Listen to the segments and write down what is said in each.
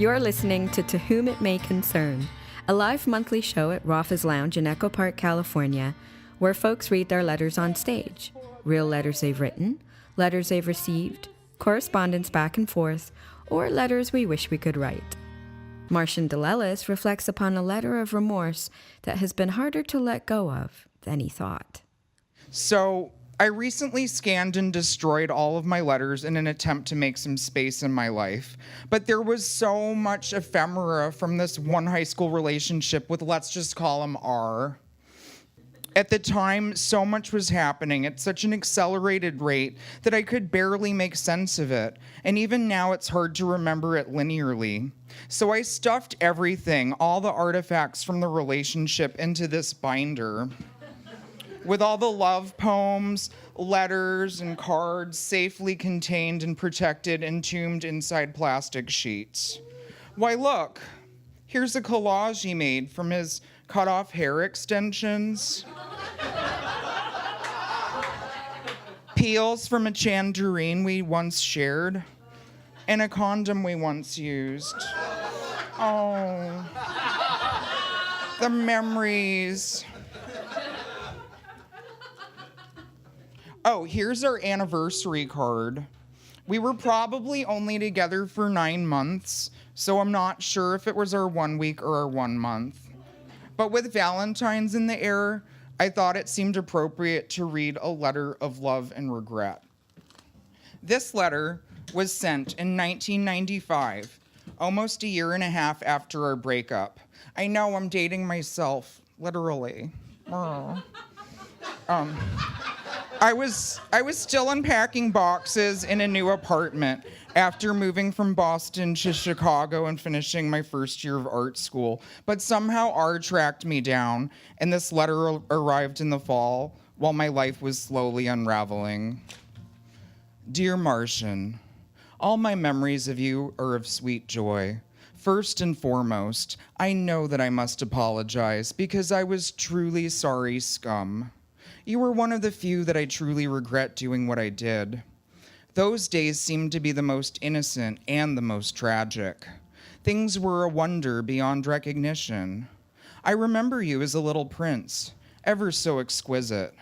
You're listening to Whom It May Concern, a live monthly show at Rafas Lounge in Echo Park, California, where folks read their letters on stage. Real letters they've written, letters they've received, correspondence back and forth, or letters we wish we could write. Martian DeLellis reflects upon a letter of remorse that has been harder to let go of than he thought. So, I recently scanned and destroyed all of my letters in an attempt to make some space in my life. But there was so much ephemera from this one high school relationship with, let's just call him R. At the time, so much was happening at such an accelerated rate that I could barely make sense of it. And even now, it's hard to remember it linearly. So I stuffed everything, all the artifacts from the relationship, into this binder, with all the love poems, letters, and cards safely contained and protected, entombed inside plastic sheets. Why, look, here's a collage he made from his cut-off hair extensions, peels from a tangerine we once shared, and a condom we once used. Oh, the memories. Oh, here's our anniversary card. We were probably only together for 9 months, so I'm not sure if it was our 1 week or our 1 month. But with Valentine's in the air, I thought it seemed appropriate to read a letter of love and regret. This letter was sent in 1995, almost a year and a half after our breakup. I know I'm dating myself, literally. I was still unpacking boxes in a new apartment after moving from Boston to Chicago and finishing my first year of art school. But somehow R tracked me down, and this letter arrived in the fall while my life was slowly unraveling. Dear Martian, all my memories of you are of sweet joy. First and foremost, I know that I must apologize because I was truly sorry, scum. You were one of the few that I truly regret doing what I did. Those days seemed to be the most innocent and the most tragic. Things were a wonder beyond recognition. I remember you as a little prince, ever so exquisite.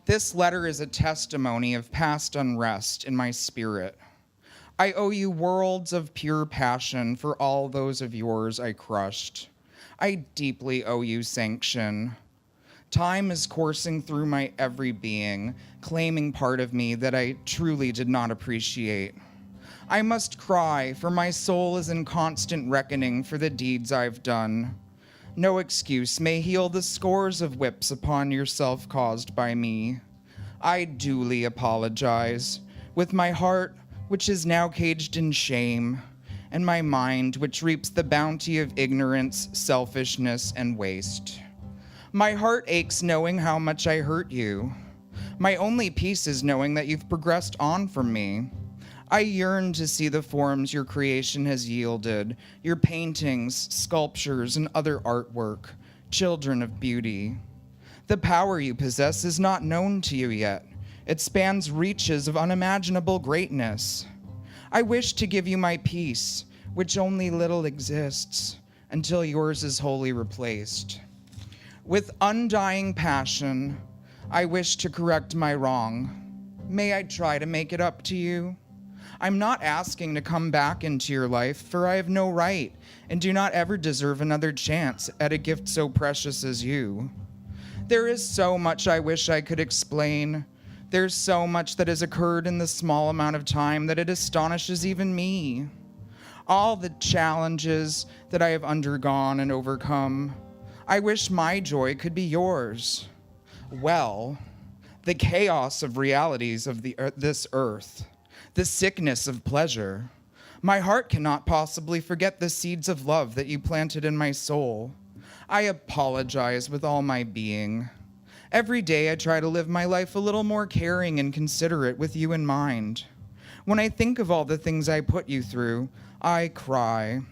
This letter is a testimony of past unrest in my spirit. I owe you worlds of pure passion for all those of yours I crushed. I deeply owe you sanction. Time is coursing through my every being, claiming part of me that I truly did not appreciate. I must cry, for my soul is in constant reckoning for the deeds I've done. No excuse may heal the scores of whips upon yourself caused by me. I duly apologize, with my heart, which is now caged in shame, and my mind, which reaps the bounty of ignorance, selfishness, and waste. My heart aches knowing how much I hurt you. My only peace is knowing that you've progressed on from me. I yearn to see the forms your creation has yielded, your paintings, sculptures, and other artwork, children of beauty. The power you possess is not known to you yet. It spans reaches of unimaginable greatness. I wish to give you my peace, which only little exists, until yours is wholly replaced. With undying passion, I wish to correct my wrong. May I try to make it up to you? I'm not asking to come back into your life, for I have no right and do not ever deserve another chance at a gift so precious as you. There is so much I wish I could explain. There's so much that has occurred in the small amount of time that it astonishes even me. All the challenges that I have undergone and overcome, I wish my joy could be yours. Well, the chaos of realities of this earth, the sickness of pleasure, my heart cannot possibly forget the seeds of love that you planted in my soul. I apologize with all my being. Every day I try to live my life a little more caring and considerate with you in mind. When I think of all the things I put you through, I cry.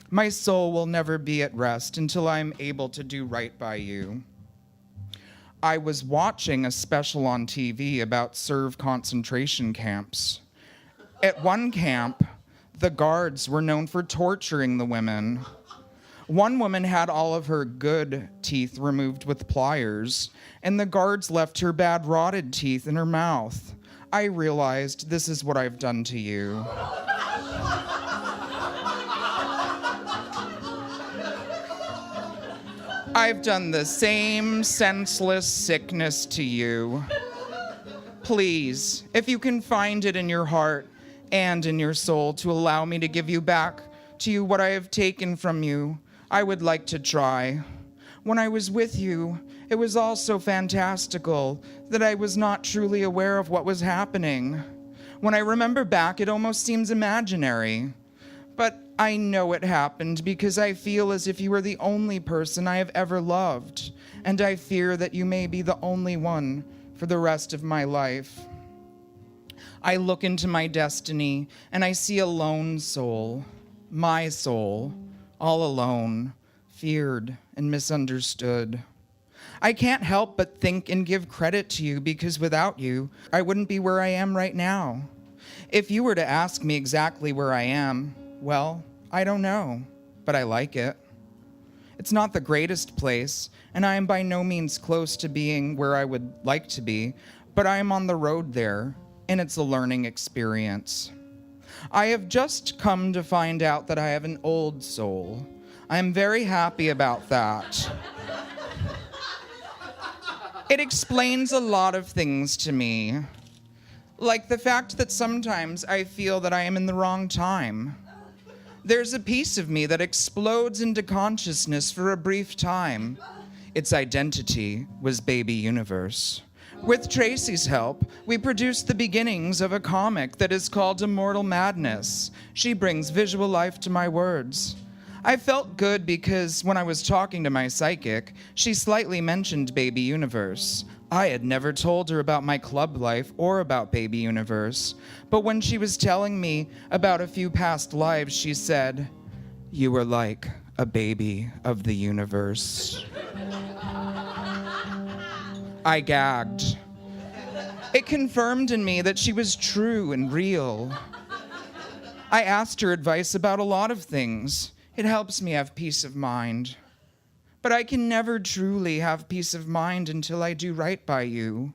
My soul will never be at rest until I am able to do right by you. I was watching a special on TV about Serb concentration camps. At one camp, The guards were known for torturing the women. One woman had all of her good teeth removed with pliers, and the guards left her bad rotted teeth in her mouth. I realized this is what I've done to you. I've done the same senseless sickness to you. Please, if you can find it in your heart and in your soul to allow me to give you back to you what I have taken from you, I would like to try. When I was with you, it was all so fantastical that I was not truly aware of what was happening. When I remember back, it almost seems imaginary. But I know it happened because I feel as if you were the only person I have ever loved, and I fear that you may be the only one for the rest of my life. I look into my destiny, and I see a lone soul, my soul, all alone, feared and misunderstood. I can't help but think and give credit to you because without you, I wouldn't be where I am right now. If you were to ask me exactly where I am, well, I don't know, but I like it. It's not the greatest place, and I am by no means close to being where I would like to be, but I am on the road there, and it's a learning experience. I have just come to find out that I have an old soul. I am very happy about that. It explains a lot of things to me, like the fact that sometimes I feel that I am in the wrong time. There's a piece of me that explodes into consciousness for a brief time. Its identity was Baby Universe. With Tracy's help, we produced the beginnings of a comic that is called Immortal Madness. She brings visual life to my words. I felt good because when I was talking to my psychic, she slightly mentioned Baby Universe. I had never told her about my club life or about Baby Universe, but when she was telling me about a few past lives, she said, "You were like a baby of the universe." I gagged. It confirmed in me that she was true and real. I asked her advice about a lot of things. It helps me have peace of mind. But I can never truly have peace of mind until I do right by you.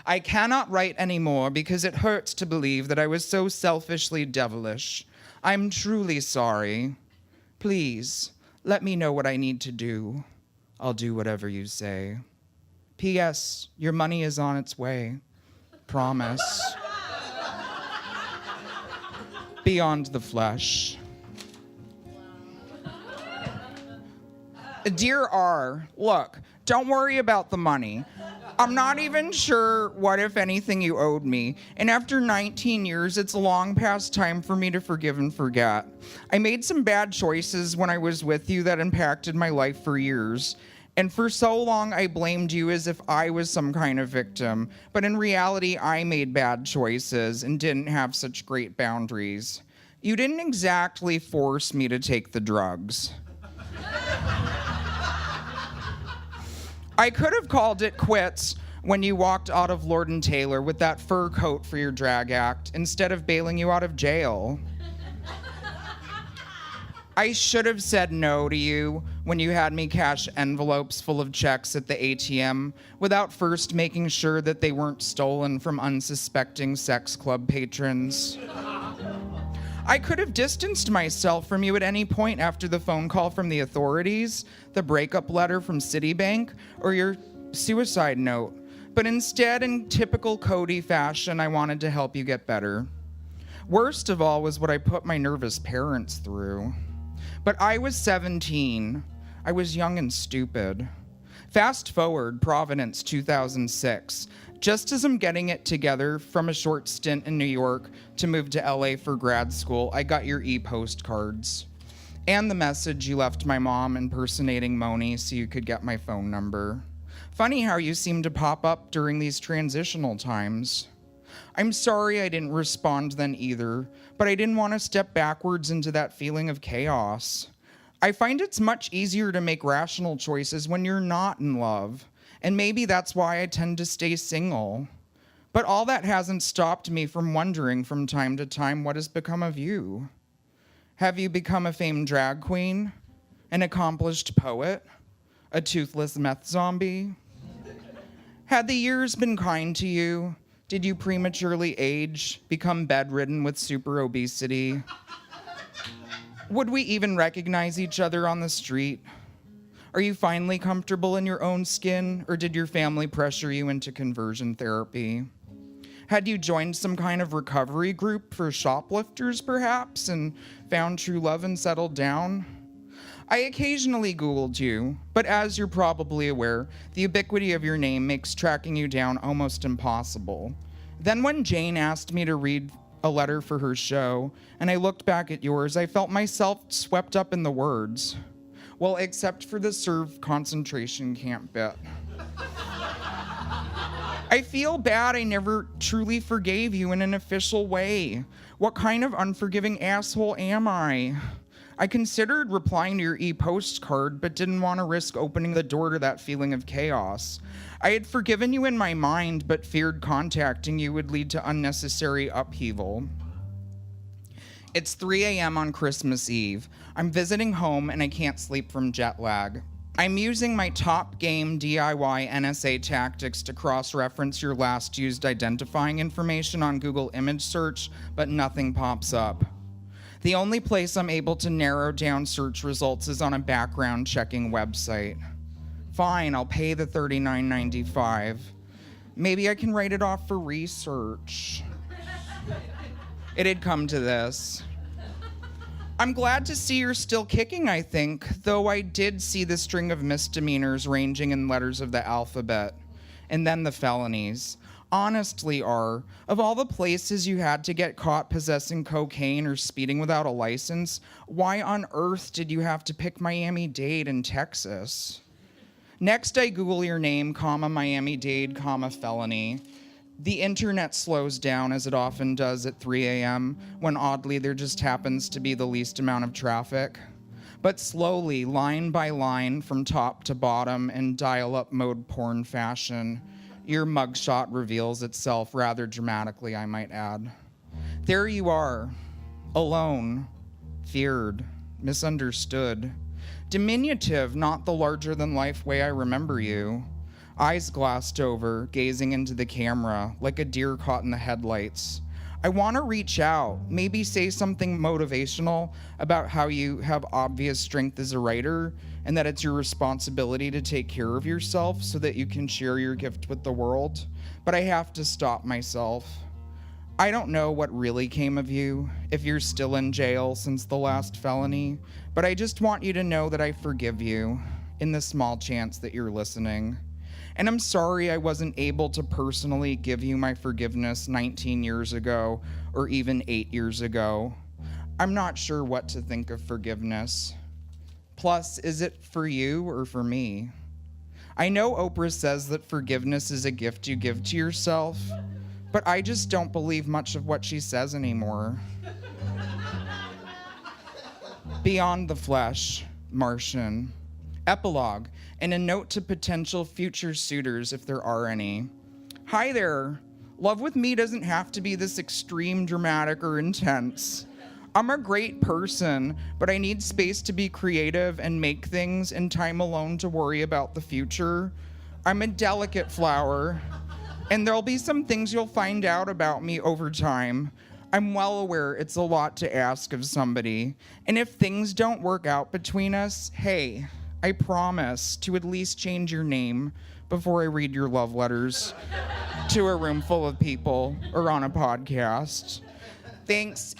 I cannot write anymore because it hurts to believe that I was so selfishly devilish. I'm truly sorry. Please, let me know what I need to do. I'll do whatever you say. P.S. Your money is on its way. Promise. Beyond the flesh. Dear R, look, don't worry about the money. I'm not even sure what, if anything, you owed me, and after 19 years, it's long past time for me to forgive and forget. I made some bad choices when I was with you that impacted my life for years, and for so long I blamed you as if I was some kind of victim, but in reality, I made bad choices and didn't have such great boundaries. You didn't exactly force me to take the drugs. I could have called it quits when you walked out of Lord & Taylor with that fur coat for your drag act instead of bailing you out of jail. I should have said no to you when you had me cash envelopes full of checks at the ATM without first making sure that they weren't stolen from unsuspecting sex club patrons. I could have distanced myself from you at any point after the phone call from the authorities, the breakup letter from Citibank, or your suicide note. But instead, in typical Cody fashion, I wanted to help you get better. Worst of all was what I put my nervous parents through. But I was 17. I was young and stupid. Fast forward, Providence, 2006. Just as I'm getting it together from a short stint in New York to move to LA for grad school, I got your e-postcards and the message you left my mom impersonating Moni so you could get my phone number. Funny how you seem to pop up during these transitional times. I'm sorry I didn't respond then either, but I didn't want to step backwards into that feeling of chaos. I find it's much easier to make rational choices when you're not in love. And maybe that's why I tend to stay single. But all that hasn't stopped me from wondering from time to time what has become of you. Have you become a famed drag queen? An accomplished poet? A toothless meth zombie? Had the years been kind to you? Did you prematurely age, become bedridden with super obesity? Would we even recognize each other on the street? Are you finally comfortable in your own skin, or did your family pressure you into conversion therapy? Had you joined some kind of recovery group for shoplifters, perhaps, and found true love and settled down? I occasionally Googled you, but as you're probably aware, the ubiquity of your name makes tracking you down almost impossible. Then when Jayne asked me to read a letter for her show, and I looked back at yours, I felt myself swept up in the words. Well, except for the serve concentration camp bit. I feel bad I never truly forgave you in an official way. What kind of unforgiving asshole am I? I considered replying to your e-postcard, but didn't want to risk opening the door to that feeling of chaos. I had forgiven you in my mind, but feared contacting you would lead to unnecessary upheaval. It's 3 a.m. on Christmas Eve. I'm visiting home and I can't sleep from jet lag. I'm using my top game DIY NSA tactics to cross-reference your last used identifying information on Google image search, but nothing pops up. The only place I'm able to narrow down search results is on a background checking website. Fine, I'll pay the $39.95. Maybe I can write it off for research. It had come to this. I'm glad to see you're still kicking, I think, though I did see the string of misdemeanors ranging in letters of the alphabet, and then the felonies. Honestly, R, of all the places you had to get caught possessing cocaine or speeding without a license, why on earth did you have to pick Miami-Dade in Texas? Next, I Google your name, Miami-Dade, felony. The internet slows down, as it often does at 3 a.m., when oddly there just happens to be the least amount of traffic. But slowly, line by line, from top to bottom, in dial-up mode porn fashion, your mugshot reveals itself rather dramatically, I might add. There you are, alone, feared, misunderstood. Diminutive, not the larger-than-life way I remember you. Eyes glassed over, gazing into the camera, like a deer caught in the headlights. I want to reach out, maybe say something motivational about how you have obvious strength as a writer, and that it's your responsibility to take care of yourself so that you can share your gift with the world. But I have to stop myself. I don't know what really came of you, if you're still in jail since the last felony, but I just want you to know that I forgive you, in the small chance that you're listening. And I'm sorry I wasn't able to personally give you my forgiveness 19 years ago, or even 8 years ago. I'm not sure what to think of forgiveness. Plus, is it for you or for me? I know Oprah says that forgiveness is a gift you give to yourself, but I just don't believe much of what she says anymore. Beyond the Flesh, Martian. Epilogue, and a note to potential future suitors if there are any. Hi there. Love with me doesn't have to be this extreme, dramatic, or intense. I'm a great person, but I need space to be creative and make things and time alone to worry about the future. I'm a delicate flower, and there'll be some things you'll find out about me over time. I'm well aware it's a lot to ask of somebody, and if things don't work out between us, hey, I promise to at least change your name before I read your love letters to a room full of people or on a podcast. Thanks.